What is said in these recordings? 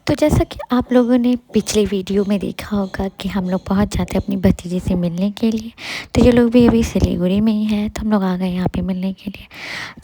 तो जैसा कि आप लोगों ने पिछले वीडियो में देखा होगा कि हम लोग पहुंच जाते हैं अपनी भतीजे से मिलने के लिए। तो ये लोग भी अभी सिलीगुड़ी में ही है, तो हम लोग आ गए यहाँ पे मिलने के लिए।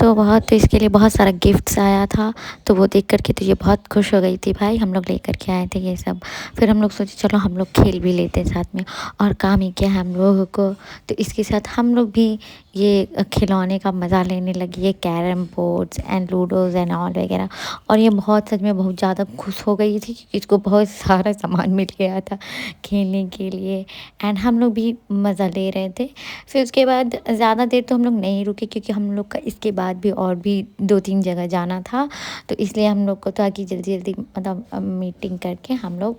तो इसके लिए बहुत सारा गिफ्ट्स आया था। तो वो देख कर के तो ये बहुत खुश हो गई थी, भाई हम लोग लेकर के आए थे ये सब। फिर हम लोग सोचे चलो हम लोग खेल भी लेते हैं साथ में, और काम ही किया हम लोगों को। तो इसके साथ हम लोग भी ये खिलौने का मज़ा लेने लगे, ये carrom boards and ludos and all वगैरह। और ये बहुत सच में बहुत ज़्यादा खुश हो गई थी क्योंकि इसको बहुत सारा सामान मिल गया था खेलने के लिए। एंड हम लोग भी मज़ा ले रहे थे। फिर उसके बाद ज़्यादा देर तो हम लोग नहीं रुके क्योंकि हम लोग का इसके बाद भी और भी 2-3 जगह जाना था। तो इसलिए हम लोग को था कि जल्दी जल्दी मतलब मीटिंग करके हम लोग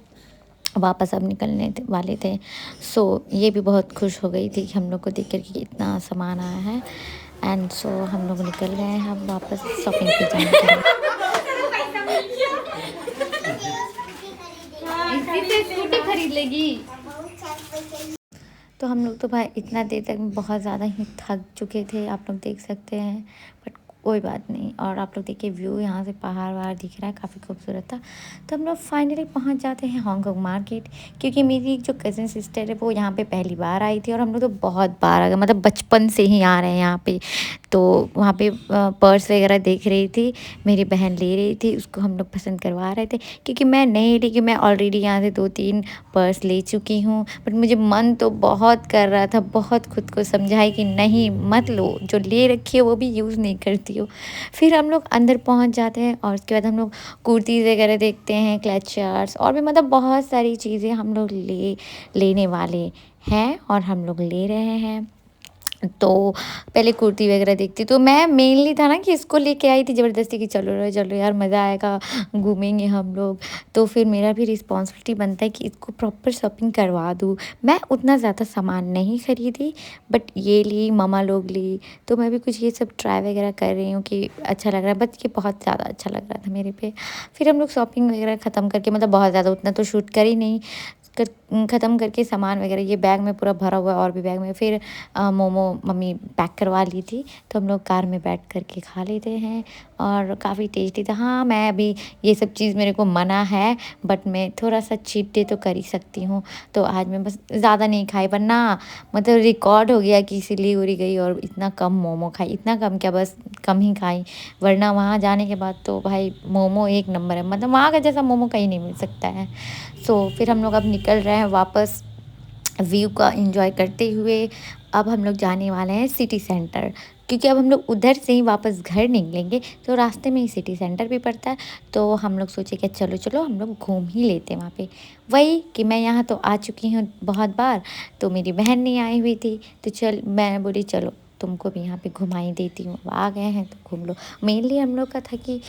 वापस अब निकलने वाले थे। सो ये भी बहुत खुश हो गई थी कि हम लोग को देख कर के इतना सामान आया है। एंड सो हम लोग निकल गए हैं अब वापस शॉपिंग पे जाने के लिए। इसी से स्कूटी खरीद लेगी। तो हम लोग तो भाई इतना देर तक बहुत ज़्यादा ही थक चुके थे, आप लोग देख सकते हैं। बट कोई बात नहीं। और आप लोग देखिए व्यू यहाँ से पहाड़ वहाड़ दिख रहा है, काफ़ी खूबसूरत था। तो हम लोग फाइनली पहुँच जाते हैं हांगकांग मार्केट, क्योंकि मेरी एक जो कज़न सिस्टर है वो यहाँ पे पहली बार आई थी और हम लोग तो बहुत बार आ गए, मतलब बचपन से ही आ रहे हैं यहाँ पे। तो वहाँ पे पर्स वगैरह देख रही थी, मेरी बहन ले रही थी, उसको हम लोग पसंद करवा रहे थे क्योंकि मैं नहीं ली, कि मैं ऑलरेडी यहाँ से 2-3 पर्स ले चुकी हूँ। बट मुझे मन तो बहुत कर रहा था, बहुत खुद को समझाई कि नहीं मत लो, जो ले रखी है वो भी यूज़ नहीं करती हो। फिर हम लोग अंदर पहुँच जाते हैं और उसके बाद हम लोग कुर्तीज़ वगैरह देखते हैं, क्लचर्स और भी मतलब बहुत सारी चीज़ें हम लोग लेने वाले हैं और हम लोग ले रहे हैं। तो पहले कुर्ती वगैरह देखती, तो मैं मेनली था ना कि इसको लेके आई थी ज़बरदस्ती कि चलो यार मज़ा आएगा, घूमेंगे हम लोग। तो फिर मेरा भी रिस्पॉन्सिबिलिटी बनता है कि इसको प्रॉपर शॉपिंग करवा दूँ। मैं उतना ज़्यादा सामान नहीं खरीदी, बट ये ली, ममा लोग ली। तो मैं भी कुछ ये सब ट्राई वगैरह कर रही हूँ कि अच्छा लग रहा है, बट ये बहुत ज़्यादा अच्छा लग रहा था मेरे पे। फिर हम लोग शॉपिंग वगैरह ख़त्म करके, मतलब बहुत ज़्यादा उतना तो शूट कर ही नहीं, ख़त्म करके सामान वगैरह ये बैग में पूरा भरा हुआ है और भी बैग में। फिर मोमो मम्मी पैक करवा ली थी, तो हम लोग कार में बैठ कर के खा लेते हैं और काफ़ी टेस्टी था। हाँ, मैं अभी ये सब चीज़ मेरे को मना है, बट मैं थोड़ा सा चीट डे तो कर ही सकती हूँ। तो आज मैं बस ज़्यादा नहीं खाई, वरना मतलब रिकॉर्ड हो गया कि सिलीगुड़ी गई और इतना कम मोमो खाई, इतना कम क्या बस कम ही खाई। वरना वहाँ जाने के बाद तो भाई मोमो एक नंबर है, मतलब वहाँ का जैसा मोमो कहीं नहीं मिल सकता है। सो फिर हम लोग अब निकल रहे हैं वापस व्यू का एंजॉय करते हुए। अब हम लोग जाने वाले हैं सिटी सेंटर, क्योंकि अब हम लोग उधर से ही वापस घर निकलेंगे तो रास्ते में ही सिटी सेंटर भी पड़ता है। तो हम लोग सोचे कि चलो चलो हम लोग घूम ही लेते हैं वहाँ पे। वही कि मैं यहाँ तो आ चुकी हूँ बहुत बार, तो मेरी बहन नहीं आई हुई थी, तो चल मैं बोली चलो तुमको भी यहाँ पे घुमाई देती हूँ, अब आ गए हैं तो घूम लो। मेनली हम लोग का था कि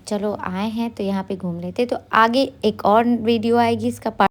चलो आए हैं तो यहाँ पे घूम लेते। तो आगे एक और वीडियो आएगी इसका